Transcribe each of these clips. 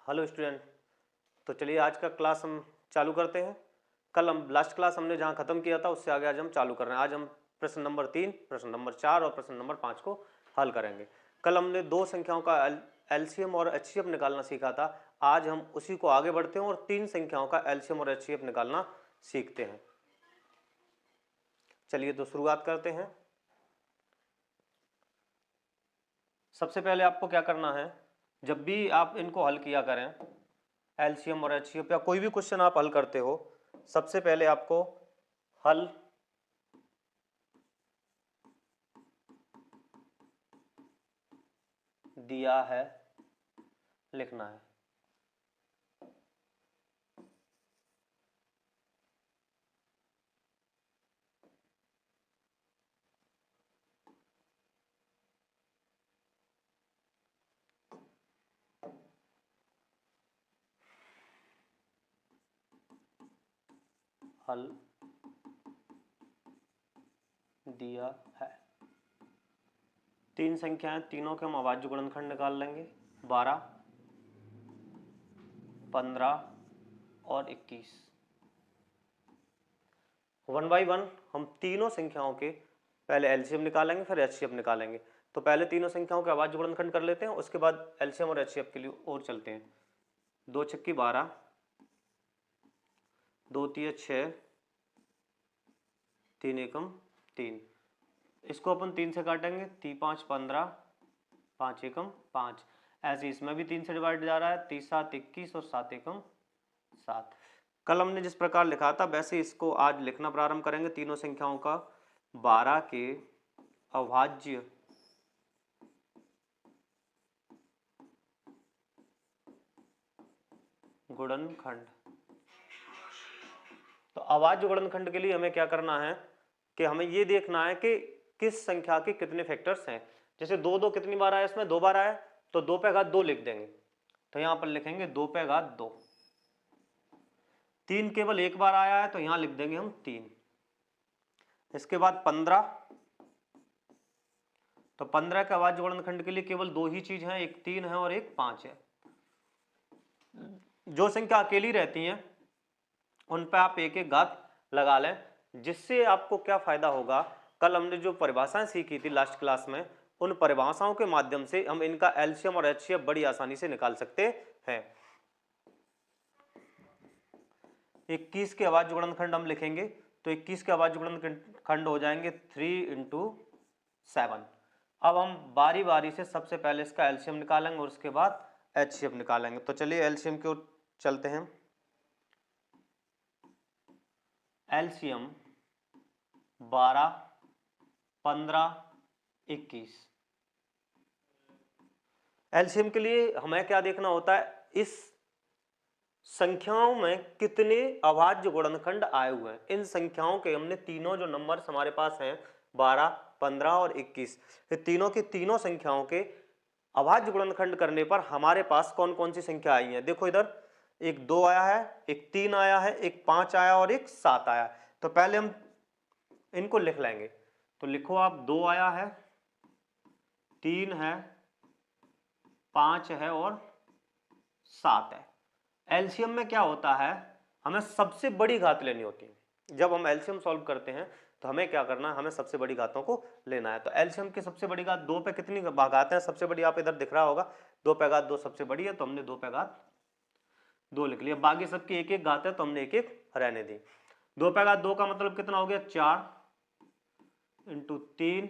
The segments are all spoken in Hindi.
Hello student. तो चलिए आज का क्लास हम चालू करते हैं। कल हम लास्ट क्लास हमने जहां खत्म किया था उससे आगे आज हम चालू कर रहे हैं। आज हम प्रश्न नंबर 3, प्रश्न नंबर 4 और प्रश्न नंबर 5 को हल करेंगे। कल हमने दो संख्याओं का एलसीएम और एचसीएफ निकालना सीखा था। आज हम उसी को आगे बढ़ते हैं और तीन संख्याओं का एलसीएम और एचसीएफ निकालना सीखते हैं। चलिए तो शुरुआत करते हैं। सबसे पहले आपको क्या करना है, जब भी आप इनको हल किया करें, एलसीएम और एचसीएफ या कोई भी क्वेश्चन आप हल करते हो, सबसे पहले आपको हल दिया है लिखना है। हल दिया है। तीन संख्याएं, तीनों के हम अभाज्य गुणनखंड निकाल लेंगे। 12, 15 और 21। 1 बाई 1 हम तीनों संख्याओं के पहले एलसीएम निकालेंगे, फिर एचसीएफ निकालेंगे। तो पहले तीनों संख्याओं के अभाज्य गुणनखंड कर लेते हैं, उसके बाद एलसीएम और एचसीएफ के लिए और चलते हैं। 2 छक्की 12, 2 तिया 6, 3 एकम 3। इसको अपन 3 से काटेंगे, 3 5 15, 5 एकम 5। ऐसे इसमें भी 3 से डिवाइड जा रहा है, 3 7 21 और 7 एकम 7। कल हमने जिस प्रकार लिखा था वैसे इसको आज लिखना प्रारंभ करेंगे। तीनों संख्याओं का 12 के अभाज्य गुणनखंड। तो अभाज्य गुणनखंड के लिए हमें क्या करना है कि हमें ये देखना है कि किस संख्या के कितने फैक्टर्स हैं। जैसे 2 2 कितनी बार आया, इसमें 2 बार आया, तो 2 पे घात 2 लिख देंगे। तो यहां पर लिखेंगे 2 पे घात 2। 3 केवल एक बार आया है, तो यहां लिख देंगे हम 3। इसके बाद 15, तो 15 के अभाज्य गुणनखंड के लिए केवल दो ही चीज हैं, एक 3 है और एक 5 है। जो संख्या अकेली रहती हैं उन पे आप एक एक घात लगा लें, जिससे आपको क्या फायदा होगा। कल हमने जो परिभाषाएं सीखी थी लास्ट क्लास में, उन परिभाषाओं के माध्यम से हम इनका एलसीएम और एचसीएफ बड़ी आसानी से निकाल सकते हैं। 21 के अभाज्य गुणनखंड हम लिखेंगे, तो 21 के अभाज्य गुणनखंड हो जाएंगे 3 × 7। अब हम बारी बारी से सबसे पहले इसका एलसीएम निकालेंगे और उसके बाद एचसीएफ निकालेंगे। तो चलिए एलसीएम की ओर चलते हैं। एलसीएम 12, 15, 21। एलसीएम के लिए हमें क्या देखना होता है, इस संख्याओं में कितने अभाज्य गुणनखंड आए हुए हैं। इन संख्याओं के हमने तीनों जो नंबर्स हमारे पास हैं 12, 15 और 21, ये तीनों की तीनों संख्याओं के अभाज्य गुणनखंड करने पर हमारे पास कौन कौन सी संख्या आई है। देखो इधर एक 2 आया है, एक 3 आया है, एक 5 आया और एक 7 आया। तो पहले हम इनको लिख लेंगे। तो लिखो आप, 2 आया है, 3 है, 5 है और 7 है। एलसीएम में क्या होता है, हमें सबसे बड़ी घात लेनी होती है। जब हम एलसीएम सॉल्व करते हैं तो हमें क्या करना है, हमें सबसे बड़ी घातों को लेना है। तो एलसीएम की सबसे बड़ी घात 2 पे कितनी घात है, सबसे बड़ी आप इधर दिख रहा होगा, 2 पे घात 2 सबसे बड़ी है, तो हमने 2 पे घात 2 लिख लिया। बाकी सबकी एक एक घात है तो हमने एक एक रहने दी। 2 पे घात 2 का मतलब कितना हो गया, 4 × 3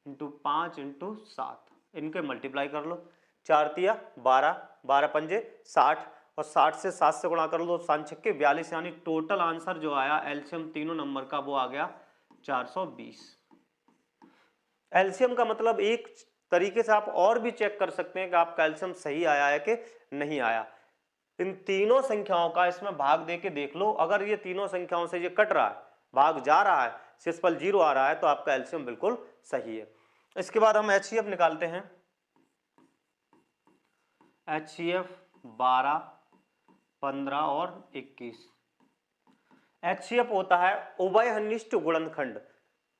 × 5 × 7। इनके मल्टीप्लाई कर लो, 4 तिया 12, 12 पंजे 60 और 60 से 7 से गुणा कर लो, 7 छक्के 42। यानी टोटल आंसर जो आया एलसीएम तीनों नंबर का वो आ गया 420। एलसीएम का मतलब एक तरीके से आप और भी चेक कर सकते हैं कि आपका एलसीएम सही आया है कि नहीं आया। इन तीनों संख्याओं का इसमें भाग दे के देख लो, अगर ये तीनों संख्याओं से ये कट रहा है, भाग जा रहा है, शेषफल 0 आ रहा है, तो आपका एलसीएम बिल्कुल सही है। इसके बाद हम एचसीएफ निकालते हैं। एचसीएफ 12, 15 और 21। एचसीएफ होता है उभयनिष्ठ गुणनखंड।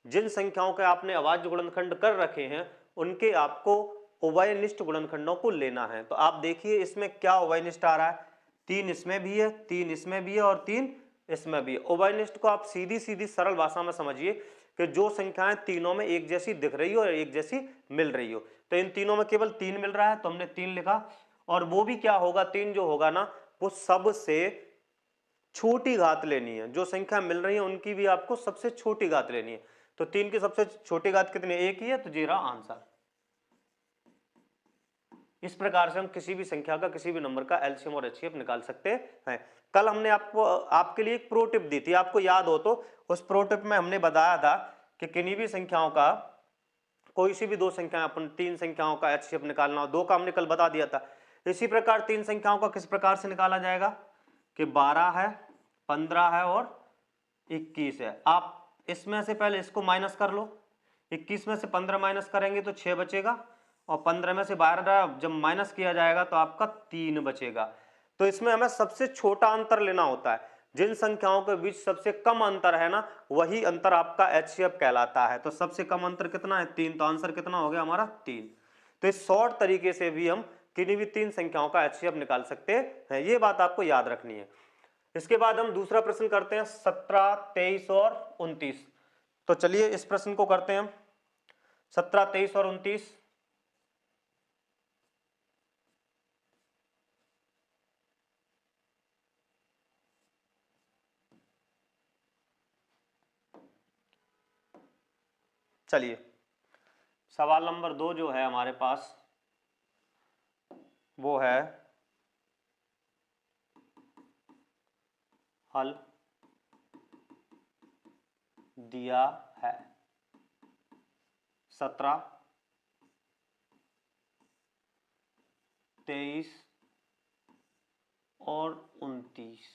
जिन संख्याओं के आपने अभाज्य गुणनखंड कर रखे हैं उनके आपको उभयनिष्ठ गुणनखंडों को लेना है। तो आप देखिए इसमें क्या उभयनिष्ठ आ रहा है, 3 इसमें भी है, 3 इसमें भी है और 3 इसमें भी है। उभयनिष्ठ को आप सीधी सीधी सरल भाषा में समझिए कि जो संख्याएं तीनों में एक जैसी दिख रही हो और एक जैसी मिल रही हो। तो इन तीनों में केवल 3 मिल रहा है तो हमने 3 लिखा, और वो भी क्या होगा, 3 जो होगा ना वो सबसे छोटी घात लेनी है। जो संख्या मिल रही है उनकी भी आपको सबसे छोटी घात लेनी है। तो 3 की सबसे छोटी घात कितनी, 1 ही है, तो ये रहा आंसर। इस प्रकार से हम किसी भी संख्या का, किसी भी नंबर का एलसीएम और एचसीएफ निकाल सकते हैं। कल हमने आपके लिए एक प्रो टिप दी थी, आपको याद हो तो उस प्रो टिप में हमने बताया था कि किन्हीं भी संख्याओं का, कोई सी भी दो संख्या, अपन 3 संख्याओं का एचसीएफ निकालना हो, 2 का हमने कल बता दिया था। इसी प्रकार 3 संख्याओं का किस प्रकार से निकाला जाएगा कि 12 है, 15 है और 21 है। आप इसमें से पहले इसको माइनस कर लो, 21 में से 15 माइनस करेंगे तो 6 बचेगा, और 15 में से 12 जब माइनस किया जाएगा तो आपका 3 बचेगा। तो इसमें हमें सबसे छोटा अंतर लेना होता है। जिन संख्याओं के बीच सबसे कम अंतर है ना, वही अंतर आपका एचसीएफ कहलाता है। तो सबसे कम अंतर कितना है, 3, तो आंसर कितना हो गया हमारा 3। तो इस शॉर्ट तरीके से भी हम किन्हीं भी 3 संख्याओं का एचसीएफ निकाल सकते हैं, ये बात आपको याद रखनी है। इसके बाद हम दूसरा प्रश्न करते हैं 17, 23 और 29। तो चलिए इस प्रश्न को करते हैं हम, 17, 23 और 29। चलिए सवाल नंबर 2 जो है हमारे पास वो है हल दिया है 17, 23 और 29।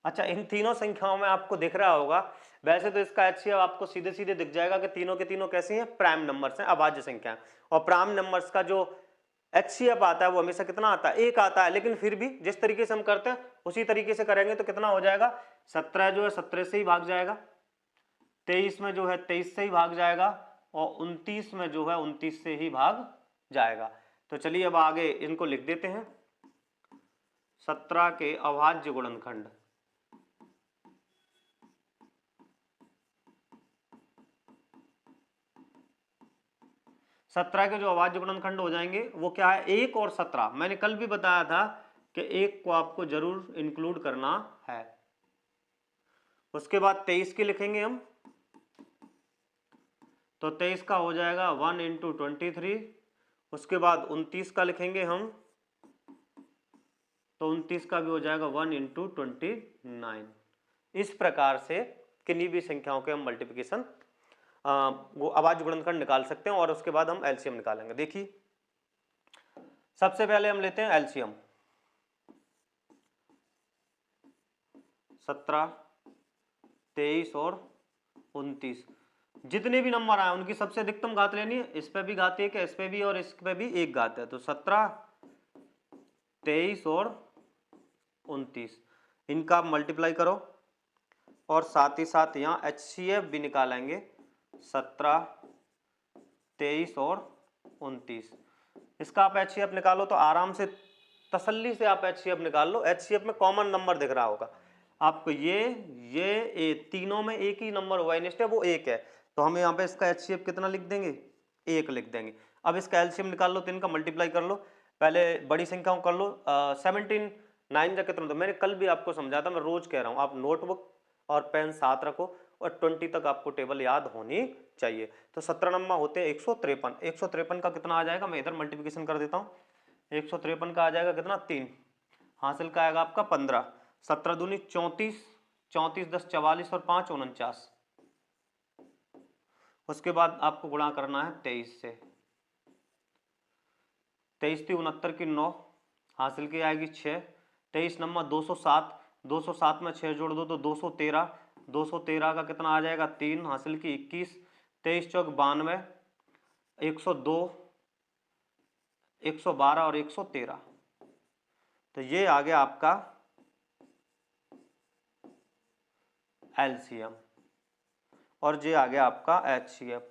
अच्छा, इन तीनों संख्याओं में आपको दिख रहा होगा, वैसे तो इसका एचसीएफ आपको सीधे सीधे दिख जाएगा कि तीनों के तीनों कैसी हैं, प्राइम नंबर्स हैं, अभाज्य संख्या। और प्राइम नंबर्स का जो एचसीएफ आता है वो हमेशा कितना आता है, 1 आता है। लेकिन फिर भी जिस तरीके से हम करते हैं उसी तरीके से करेंगे तो कितना हो जाएगा, 17 जो है 17 से ही भाग जाएगा, 23 में जो है 23 से ही भाग जाएगा, और 29 में जो है 29 से ही भाग जाएगा। तो चलिए अब आगे इनको लिख देते हैं, 17 के अभाज्य गुणनखंड। 17 के जो अभाज्य गुणनखंड हो जाएंगे वो क्या है, 1 और 17। मैंने कल भी बताया था कि 1 को आपको जरूर इंक्लूड करना है। उसके बाद 23 के लिखेंगे हम, तो 23 का हो जाएगा 1 × 23। उसके बाद 29 का लिखेंगे हम, तो 29 का भी हो जाएगा 1 × 29। इस प्रकार से किन्हीं भी संख्याओं के हम मल्टीप्लिकेशन, वो अभाज्य गुणनखंड निकाल सकते हैं, और उसके बाद हम एलसीएम निकालेंगे। देखिए सबसे पहले हम लेते हैं एलसीएम, 17, 23 और 29। जितने भी नंबर आए उनकी सबसे अधिकतम घात लेनी है। इस पे भी घात 1 है, इस पे भी, और इस पे भी 1 घात है। तो 17, 23 और 29 इनका आप मल्टीप्लाई करो, और साथ ही साथ यहाँ एचसीएफ भी निकालेंगे, 17, 23 और 29। इसका आप एचसीएफ निकालो तो आराम से, तसल्ली से आप एचसीएफ निकाल लो। एचसीएफ में कॉमन नंबर दिख रहा होगा आपको, ये तीनों में एक ही नंबर वाइनिस्ट है, वो 1 है। तो हम यहाँ पे इसका एचसीएफ कितना लिख देंगे, 1 लिख देंगे। अब इसका एलसीएम निकाल लो तो इनका मल्टीप्लाई कर लो, पहले बड़ी संख्याओं कर लो। 17, 9 का कितना, तो मैंने कल भी आपको समझाया था, मैं रोज कह रहा हूँ आप नोटबुक और पेन साथ रखो, और 20 तक आपको टेबल याद होनी चाहिए। तो 17 नंबर होते हैं 153। 153 का कितना आ जाएगा, मैं इधर मल्टीप्लिकेशन कर देता हूँ। 153 का आ जाएगा कितना, 3। हासिल का आएगा आपका 15। 17 दूनी 34, 34 10 44 और 5 49। उसके बाद आपको गुणा करना है 23 से, 23 × 69 की 9, हासिल की आएगी 6। 23 नंबर 207, 207 में 6 जोड़ दो तो 213, 213 का कितना आ जाएगा 3, हासिल की 21। 23 चौक 92, 102, 112 और 113। तो ये आ गया आपका एलसीएम, और ये आ गया आपका एचसीएफ।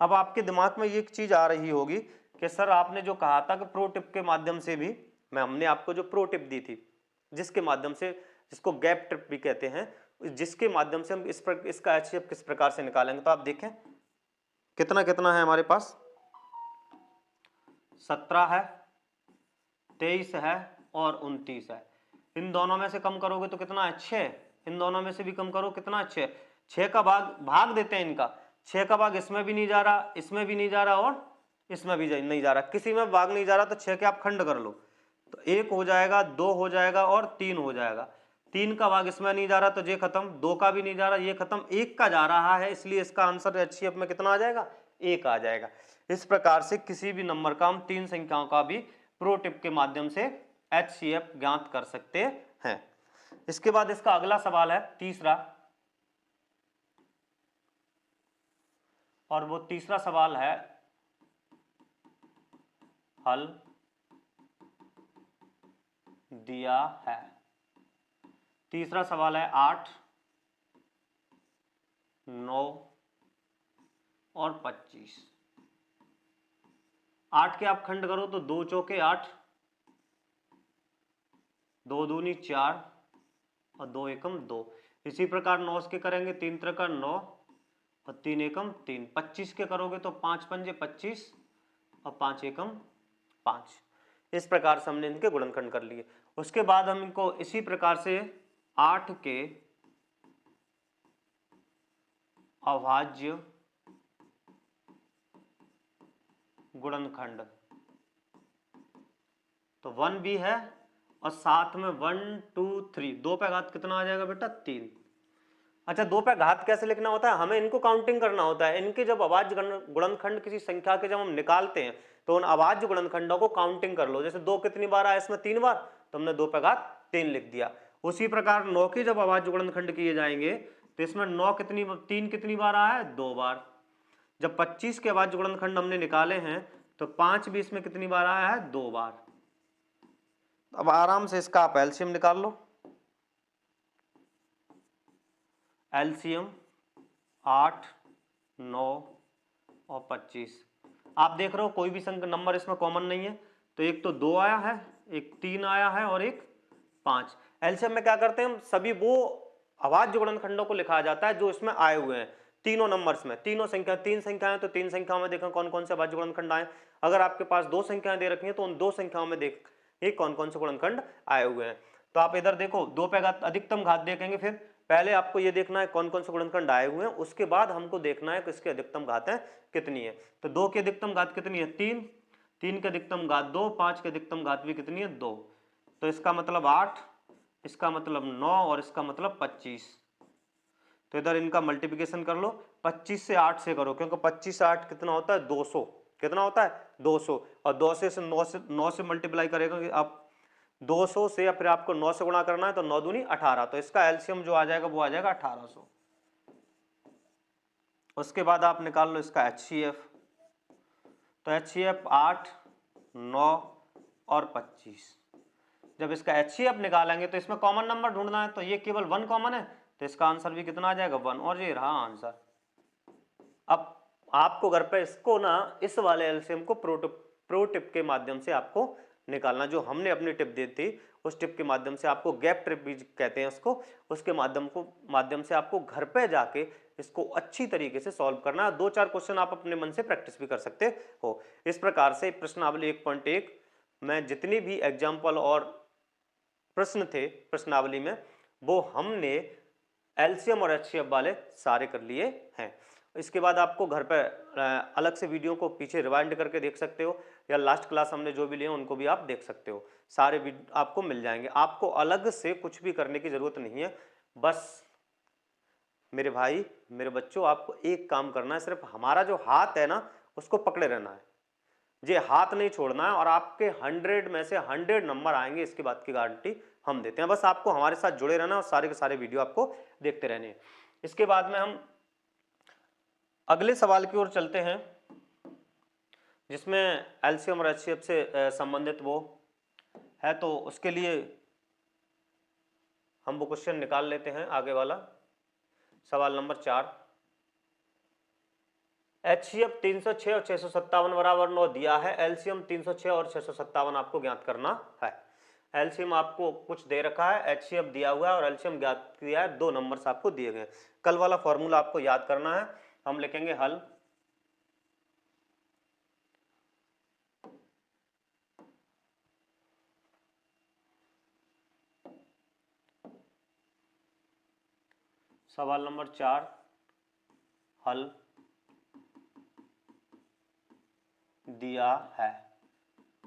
अब आपके दिमाग में ये एक चीज आ रही होगी कि सर आपने जो कहा था कि प्रो टिप के माध्यम से भी, हमने आपको जो प्रो टिप दी थी जिसके माध्यम से, जिसको गैप ट्रिप भी कहते हैं, जिसके माध्यम से हम इसका एचसीएफ किस प्रकार से निकालेंगे। तो आप देखें कितना कितना है हमारे पास, 17 है, 23 है और 29 है। इन दोनों में से कम करोगे तो कितना है, 6। इन दोनों में से भी कम करो कितना, 6। 6 का भाग देते हैं इनका, 6 का भाग इसमें भी नहीं जा रहा, इसमें भी नहीं जा रहा और इसमें भी नहीं जा रहा, किसी में भाग नहीं जा रहा, तो 6 के आप खंड कर लो तो 1 हो जाएगा, 2 हो जाएगा और 3 हो जाएगा। 3 का भाग इसमें नहीं जा रहा तो ये खत्म, 2 का भी नहीं जा रहा, ये खत्म, 1 का जा रहा है, इसलिए इसका आंसर एचसीएफ में कितना आ जाएगा, 1 आ जाएगा। इस प्रकार से किसी भी नंबर का हम 3 संख्याओं का भी प्रो टिप के माध्यम से एचसीएफ ज्ञात कर सकते हैं। इसके बाद इसका अगला सवाल है तीसरा, और वो तीसरा सवाल है हल दिया है। तीसरा सवाल है 8, 9 और 25। 8 के आप खंड करो तो 2 चौके 8, 2 दूनी 4 और 2 एकम 2। इसी प्रकार 9 के करेंगे, 3 त्रिका 9 और 3 एकम 3। 25 के करोगे तो 5 पंजे 25 और 5 एकम 5। इस प्रकार से हमने इनके गुणनखंड कर लिए। उसके बाद हम इनको इसी प्रकार से 8 के अभाज्य गुणनखंड, तो 1 भी है और साथ में 1 2 3, 2 पे घात कितना आ जाएगा बेटा, 3। अच्छा, 2 पे घात कैसे लिखना होता है, हमें इनको काउंटिंग करना होता है। इनके जब अभाज्य गुणनखंड किसी संख्या के जब हम निकालते हैं तो उन अभाज्य गुणनखंडों को काउंटिंग कर लो। जैसे 2 कितनी बार आया इसमें, 3 बार, तो हमने 2 पे घात 3 लिख दिया। उसी प्रकार 9 के जब अभाज्य गुणनखंड किए जाएंगे तो इसमें 9 3 कितनी बार आया है, 2 बार। जब 25 के अभाज्य गुणनखंड हमने निकाले हैं तो 5 भी इसमें कितनी बार आया है, 2 बार। अब आराम से इसका आप एलसीएम निकाल लो। एलसीएम 8, 9 और 25। आप देख रहे हो कोई भी संख्या नंबर इसमें कॉमन नहीं है, तो एक तो 2 आया है, एक 3 आया है और एक 5। एलसीएम में क्या करते हैं हम, सभी वो अभाज्य गुणनखंडों को लिखा जाता है जो इसमें आए हुए हैं तीनों नंबर्स में। तीन संख्याएं, तो 3 संख्याओं में देखा कौन कौन से अभाज्य गुणनखंड आए। अगर आपके पास 2 संख्याएं दे रखी हैं तो उन 2 संख्याओं में देख ये कौन कौन से गुणनखंड आए हुए हैं। तो आप इधर देखो 2 पे घात अधिकतम घात देखेंगे, फिर पहले आपको ये देखना है कौन कौन से गुणनखंड आए हुए हैं, उसके बाद हमको देखना है कि इसकी अधिकतम घातें कितनी है। तो 2 की अधिकतम घात कितनी है, 3, 3 की अधिकतम घात 2, 5 की अधिकतम घात भी कितनी है, 2। तो इसका मतलब 8, इसका मतलब 9 और इसका मतलब 25। तो इधर इनका मल्टीप्लिकेशन कर लो, 25 से 8 से करो, क्योंकि 25 से 8 कितना होता है, 200। कितना होता है, 200। और 2 से 9 से मल्टीप्लाई करेगा कि आप 200 से, या फिर आपको 9 से गुणा करना है तो 9 दूनी 18। तो इसका एलसीएम जो आ जाएगा वो आ जाएगा 1800। उसके बाद आप निकाल लो इसका एचसीएफ। तो एचसीएफ 8, 9 और 25। जब इसका एचसीएफ निकालेंगे तो इसमें कॉमन नंबर ढूंढना है, तो ये केवल 1 कॉमन है, तो इसका आंसर भी कितना आ जाएगा, 1। और ये रहा आंसर। अब आपको घर पे इसको ना, इस वाले एलसीएम को प्रो टिप के माध्यम से आपको निकालना, जो हमने अपनी टिप दी थी उस टिप के माध्यम से, आपको गैप ट्रिप भी कहते हैं उसको, उसके माध्यम से आपको घर पे जाके इसको अच्छी तरीके से सॉल्व करना है। 2-4 क्वेश्चन आप अपने मन से प्रैक्टिस भी कर सकते हो। इस प्रकार से प्रश्नावली 1.1 में जितनी भी एग्जाम्पल और प्रश्न थे प्रश्नावली में, वो हमने एलसीएम और एचसीएफ वाले सारे कर लिए हैं। इसके बाद आपको घर पर अलग से वीडियो को पीछे रिवाइंड करके देख सकते हो, या लास्ट क्लास हमने जो भी लिए उनको भी आप देख सकते हो। सारे आपको मिल जाएंगे, आपको अलग से कुछ भी करने की जरूरत नहीं है। बस मेरे भाई मेरे बच्चों, आपको एक काम करना है, सिर्फ हमारा जो हाथ है ना उसको पकड़े रहना है, ये हाथ नहीं छोड़ना है, और आपके 100 में से 100 नंबर आएंगे, इसकी बात की गारंटी हम देते हैं। बस आपको हमारे साथ जुड़े रहना और सारे के सारे वीडियो आपको देखते रहने हैं। इसके बाद में हम अगले सवाल की ओर चलते हैं, जिसमें एलसीएम और एचसीएफ से संबंधित वो है, तो उसके लिए हम वो क्वेश्चन निकाल लेते हैं। आगे वाला सवाल नंबर 4, HCF 306 और 657 बराबर 9 दिया है। एलसीएम 306 और 657 आपको ज्ञात करना है। एलसीएम आपको कुछ दे रखा है, HCF दिया हुआ है और एलसीएम ज्ञात किया है। 2 नंबर्स आपको दिए गए। कल वाला फॉर्मूला आपको याद करना है। हम लिखेंगे हल सवाल नंबर 4 हल दिया है।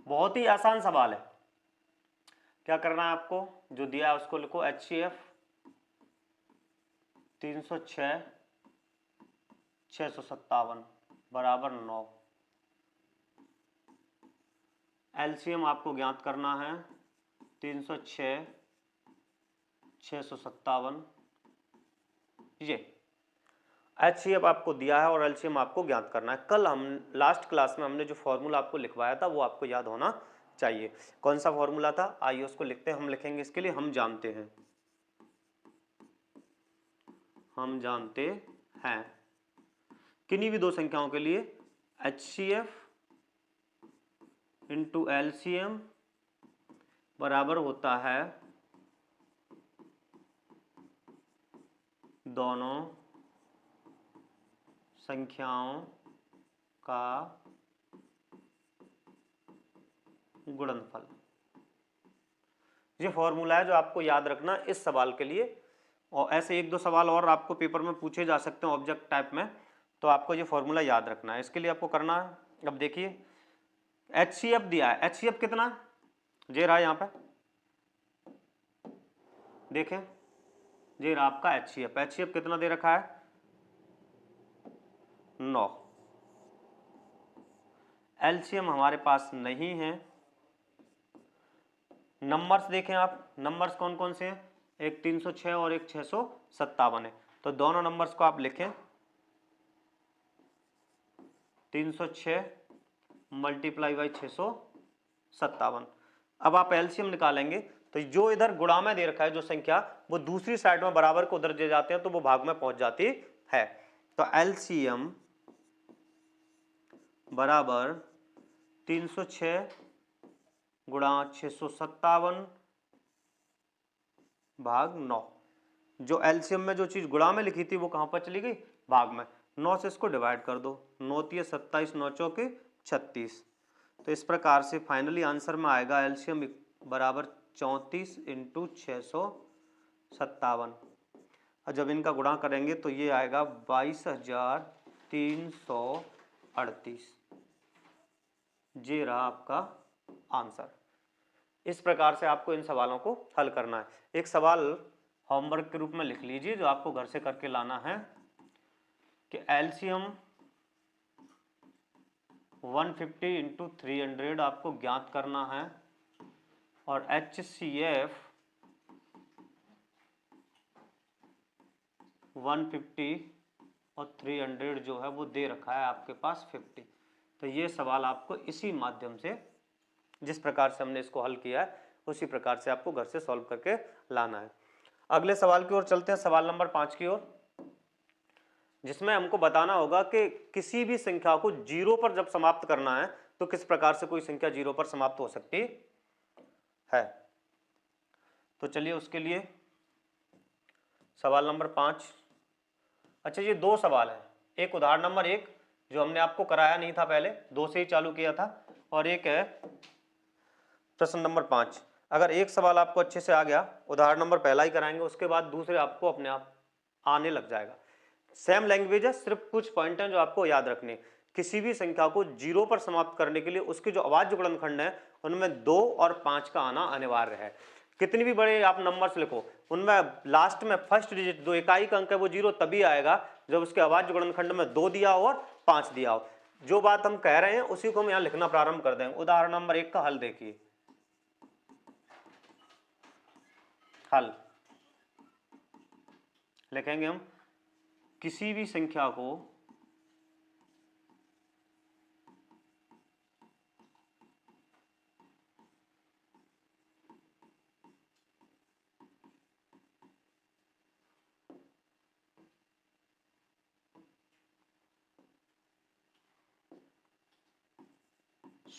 बहुत ही आसान सवाल है। क्या करना है आपको, जो दिया है उसको लिखो। HCF 306 657 बराबर 9। एलसीएम आपको ज्ञात करना है 306 657। ये HCF आपको दिया है और एलसीएम आपको ज्ञात करना है। कल हम लास्ट क्लास में हमने जो फॉर्मूला आपको लिखवाया था वो आपको याद होना चाहिए। कौन सा फॉर्मूला था, आइए उसको लिखते हैं। हम लिखेंगे इसके लिए हम जानते हैं। हम जानते हैं किन्हीं भी दो संख्याओं के लिए HCF इंटू एलसीएम बराबर होता है दोनों संख्याओं का गुणनफल। ये फॉर्मूला है जो आपको याद रखना इस सवाल के लिए। और ऐसे 1-2 सवाल और आपको पेपर में पूछे जा सकते हैं ऑब्जेक्ट टाइप में, तो आपको ये फॉर्मूला याद रखना है। इसके लिए आपको करना है, अब देखिए HCF दिया है। HCF कितना जे रहा है यहाँ पे, देखें ये रहा आपका HCF। HCF कितना दे रखा है 9। एलसीएम हमारे पास नहीं है। नंबर्स देखें आप, नंबर्स कौन कौन से हैं, एक 306 और एक 657 है। तो दोनों नंबर्स को आप लिखें 306 मल्टीप्लाई बाई 657। अब आप एलसीएम निकालेंगे तो जो इधर गुणा में दे रखा है जो संख्या, वो दूसरी साइड में बराबर को उधर दे जाते हैं तो वो भाग में पहुंच जाती है। तो एलसीएम बराबर 306 गुणा 657 भाग 9। जो एलसीएम में जो चीज गुणा में लिखी थी वो कहां पर चली गई, भाग में। 9 से इसको डिवाइड कर दो, 9 तिये 27, 9 चौके 36। तो इस प्रकार से फाइनली आंसर में आएगा एलसीएम बराबर 34 इंटू 657। और जब इनका गुणा करेंगे तो ये आएगा 22,338। ये रहा आपका आंसर। इस प्रकार से आपको इन सवालों को हल करना है। एक सवाल होमवर्क के रूप में लिख लीजिए जो आपको घर से करके लाना है कि एलसीएम 150 इंटू 300 आपको ज्ञात करना है और HCF 150 और 300 जो है वो दे रखा है आपके पास 50। तो ये सवाल आपको इसी माध्यम से, जिस प्रकार से हमने इसको हल किया है उसी प्रकार से आपको घर से सॉल्व करके लाना है। अगले सवाल की ओर चलते हैं, सवाल नंबर 5 की ओर, जिसमें हमको बताना होगा कि किसी भी संख्या को 0 पर जब समाप्त करना है तो किस प्रकार से कोई संख्या 0 पर समाप्त हो सकती है। तो चलिए उसके लिए सवाल नंबर 5। अच्छा, ये 2 सवाल है। एक उदाहरण नंबर 1 जो हमने आपको कराया नहीं था, पहले 2 से ही चालू किया था, और एक है प्रश्न नंबर 5। अगर एक सवाल आपको अच्छे से आ गया, उदाहरण नंबर पहला ही कराएंगे, उसके बाद दूसरे आपको अपने आप आने लग जाएगा। सेम लैंग्वेज है, सिर्फ कुछ पॉइंट हैं जो आपको याद रखने। किसी भी संख्या को 0 पर समाप्त करने के लिए उसके जो अभाज्य गुणनखंड है उनमें 2 और 5 का आना अनिवार्य है। कितनी भी बड़े आप नंबर्स लिखो, उनमें लास्ट में फर्स्ट डिजिट जो इकाई का अंक है वो 0 तभी आएगा जब उसके अभाज्य गुणनखंड में 2 दिया हो और 5 दिया हो। जो बात हम कह रहे हैं उसी को हम यहां लिखना प्रारंभ कर देंगे। उदाहरण नंबर 1 का हल देखिए। हल लिखेंगे हम, किसी भी संख्या को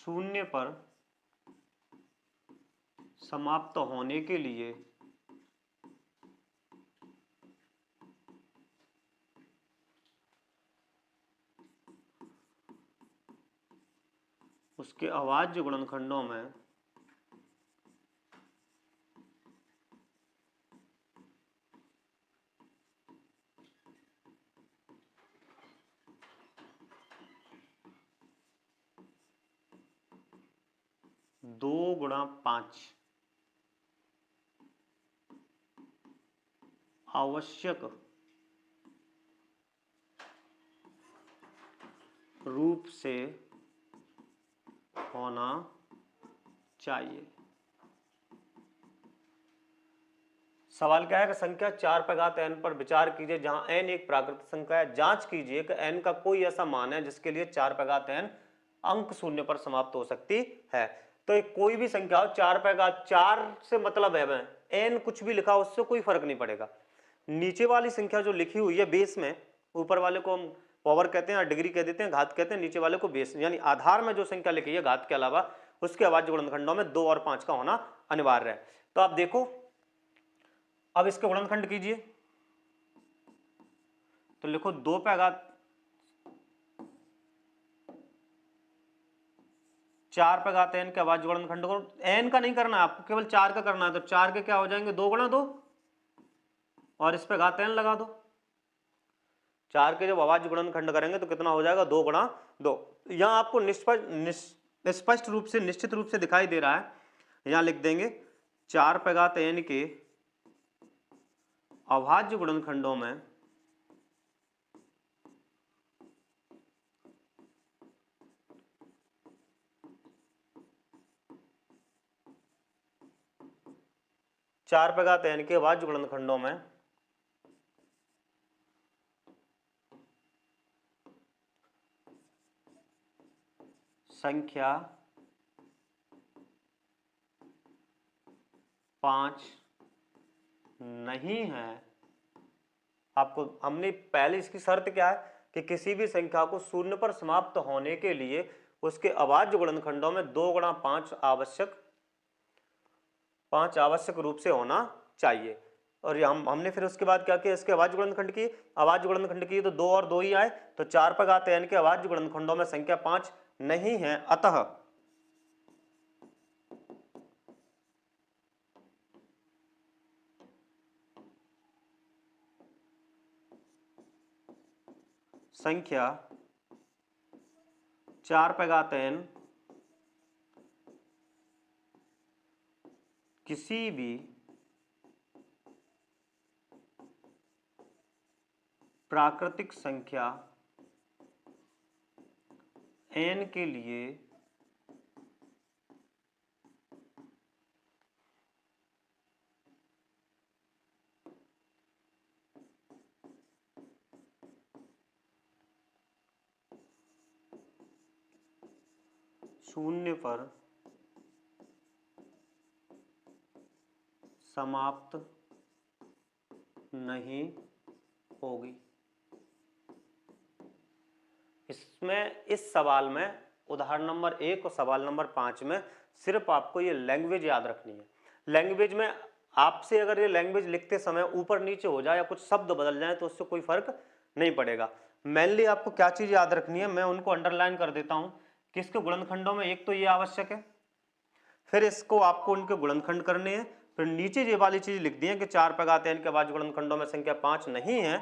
शून्य पर समाप्त होने के लिए उसके अभाज्य गुणनखंडों में दो गुणा 5 आवश्यक रूप से होना चाहिए। सवाल क्या है कि संख्या 4 पे घात n पर विचार कीजिए जहां n एक प्राकृतिक संख्या है। जांच कीजिए कि n का कोई ऐसा मान है जिसके लिए 4 पे घात n अंक शून्य पर समाप्त हो सकती है। तो एक कोई भी संख्या हो 4 पे घात 4 से मतलब है मैं n कुछ भी लिखा उससे कोई फर्क नहीं पड़ेगा। नीचे वाली संख्या जो लिखी हुई है बेस में, ऊपर वाले को हम पावर कहते हैं या डिग्री कह देते हैं, घात कहते हैं, नीचे वाले को बेस, यानी आधार में जो संख्या लिखी है घात के अलावा उसके अभाज्य गुणनखंडों में 2 और 5 का होना अनिवार्य है। तो आप देखो अब इसके गुणनखंड कीजिए, तो लिखो 2 पे घात 4 पे घात n के अभाज्य गुणनखंड को n का नहीं करना है आपको, केवल 4 का करना है। तो 4 के क्या हो जाएंगे 2 गुणा 2 और इस पे घात n लगा दो। 4 के जब अभाज्य गुणनखंड करेंगे तो कितना हो जाएगा 2 गुणा 2। यहां आपको स्पष्ट रूप से निश्चित रूप से दिखाई दे रहा है, यहां लिख देंगे 4 पे घात n के अभाज्य गुणनखंडों में चार पे घात n के अभाज्य गुणनखंडों में संख्या 5 नहीं है। आपको हमने पहले इसकी शर्त क्या है कि किसी भी संख्या को शून्य पर समाप्त होने के लिए उसके अभाज्य गुणनखंडों में 2 गुणा 5 आवश्यक रूप से होना चाहिए। और ये हमने फिर उसके बाद क्या किया, इसके अभाज्य गुणनखंड की तो 2 और 2 ही आए, तो 4 पे घात n के अभाज्य गुणनखंडों में संख्या 5 नहीं है। अतः संख्या 4 पे घात n किसी भी प्राकृतिक संख्या n के लिए शून्य पर समाप्त नहीं होगी। इसमें इस सवाल में उदाहरण नंबर 1 और सवाल नंबर 5 में सिर्फ आपको ये लैंग्वेज याद रखनी है। लैंग्वेज में आपसे अगर ये लैंग्वेज लिखते समय ऊपर नीचे हो जाए या कुछ शब्द बदल जाए तो उससे कोई फर्क नहीं पड़ेगा। मेनली आपको क्या चीज याद रखनी है, मैं उनको अंडरलाइन कर देता हूं कि इसके गुणनखंडों में एक तो ये आवश्यक है, फिर इसको आपको उनके गुणनखंड करने हैं, फिर नीचे ये वाली चीज लिख दी है कि 4 पे घात n के अभाज्य गुणनखंडों में संख्या 5 नहीं है।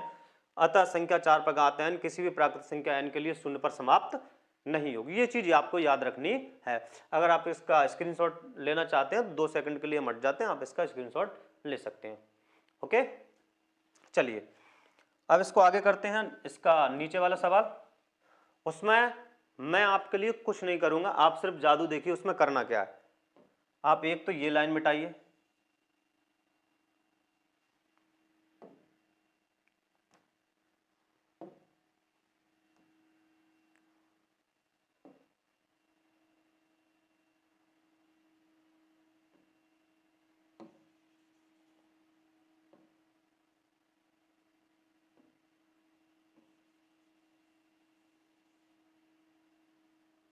अतः संख्या 4 पे घात n किसी भी प्राकृतिक संख्या n के लिए शून्य पर समाप्त नहीं होगी। ये चीज आपको याद रखनी है। अगर आप इसका स्क्रीनशॉट लेना चाहते हैं 2 सेकंड के लिए मट जाते हैं, आप इसका स्क्रीनशॉट ले सकते हैं। ओके, चलिए अब इसको आगे करते हैं। इसका नीचे वाला सवाल, उसमें मैं आपके लिए कुछ नहीं करूंगा, आप सिर्फ जादू देखिए उसमें करना क्या है। आप एक तो ये लाइन मिटाइए,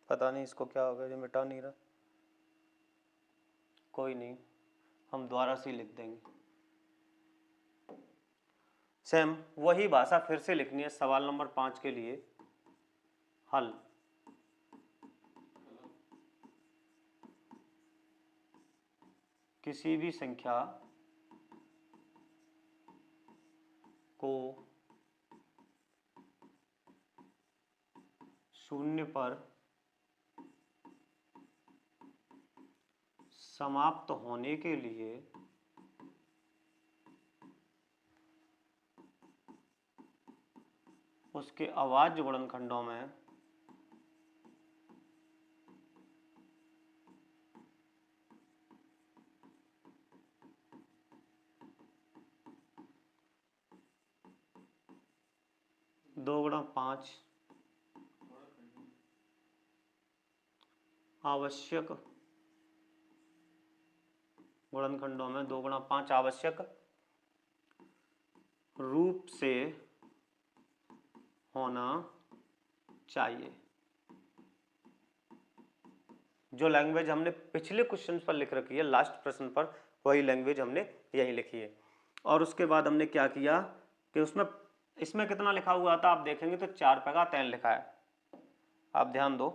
पता नहीं इसको क्या हो गया, जो मिटा नहीं रहा। कोई नहीं, हम दोबारा से लिख देंगे। सेम वही भाषा फिर से लिखनी है सवाल नंबर 5 के लिए। हल किसी भी संख्या को शून्य पर समाप्त होने के लिए उसके अभाज्य गुणनखंडों में दो गुणा 5 आवश्यक गुणनखंडों में 2 गुणा 5 आवश्यक रूप से होना चाहिए। जो लैंग्वेज हमने पिछले क्वेश्चन पर लिख रखी है, लास्ट प्रश्न पर, वही लैंग्वेज हमने यही लिखी है। और उसके बाद हमने क्या किया कि इसमें कितना लिखा हुआ था आप देखेंगे तो 4 पे घात n लिखा है। आप ध्यान दो,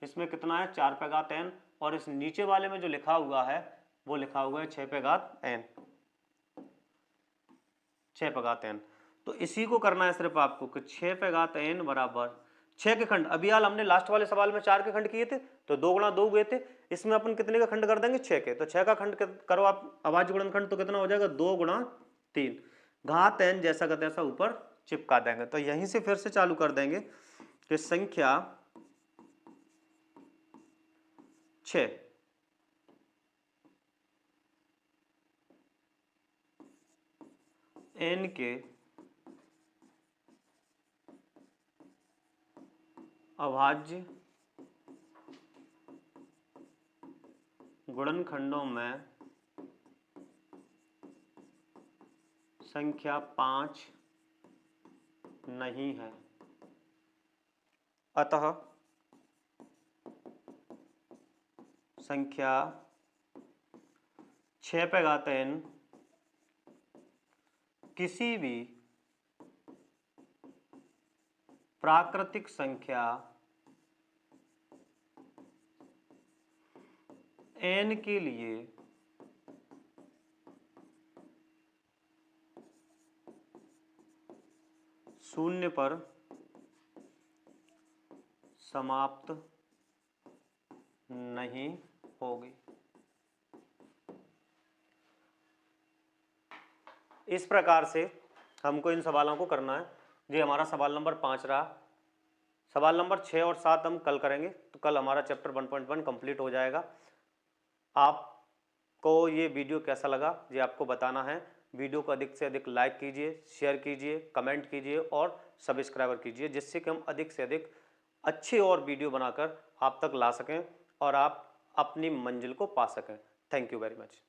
इसमें कितना है 4 पे घात n, और इस नीचे वाले में जो लिखा हुआ है वो लिखा हुआ है 6 पे घात n, 6 पे घात n। तो इसी को करना है सिर्फ आपको कि 6 पे घात n बराबर 6 के खंड। अभी हाल हमने लास्ट वाले सवाल में 4 के खंड किए थे, तो 2 गुणा 2 हुए थे। इसमें अपन कितने का खंड कर देंगे 6 के, तो 6 का खंड करो आप अभाज्य गुणनखंड, तो कितना हो जाएगा 2 गुणा 3 घात n जैसा का तैसा ऊपर चिपका देंगे। तो यहीं से फिर से चालू कर देंगे कि संख्या 6 n के अभाज्य गुणनखंडों में संख्या 5 नहीं है। अतः संख्या 6 पे घात n किसी भी प्राकृतिक संख्या n के लिए शून्य पर समाप्त नहीं होगी। इस प्रकार से हमको इन सवालों को करना है। ये हमारा सवाल नंबर 5 रहा। सवाल नंबर 6 और 7 हम कल करेंगे, तो कल हमारा चैप्टर 1.1 कंप्लीट हो जाएगा। आपको ये वीडियो कैसा लगा ये आपको बताना है। वीडियो को अधिक से अधिक लाइक कीजिए, शेयर कीजिए, कमेंट कीजिए और सब्सक्राइबर कीजिए, जिससे कि हम अधिक से अधिक अच्छे और वीडियो बनाकर आप तक ला सकें और आप अपनी मंजिल को पा सकें। Thank you very much.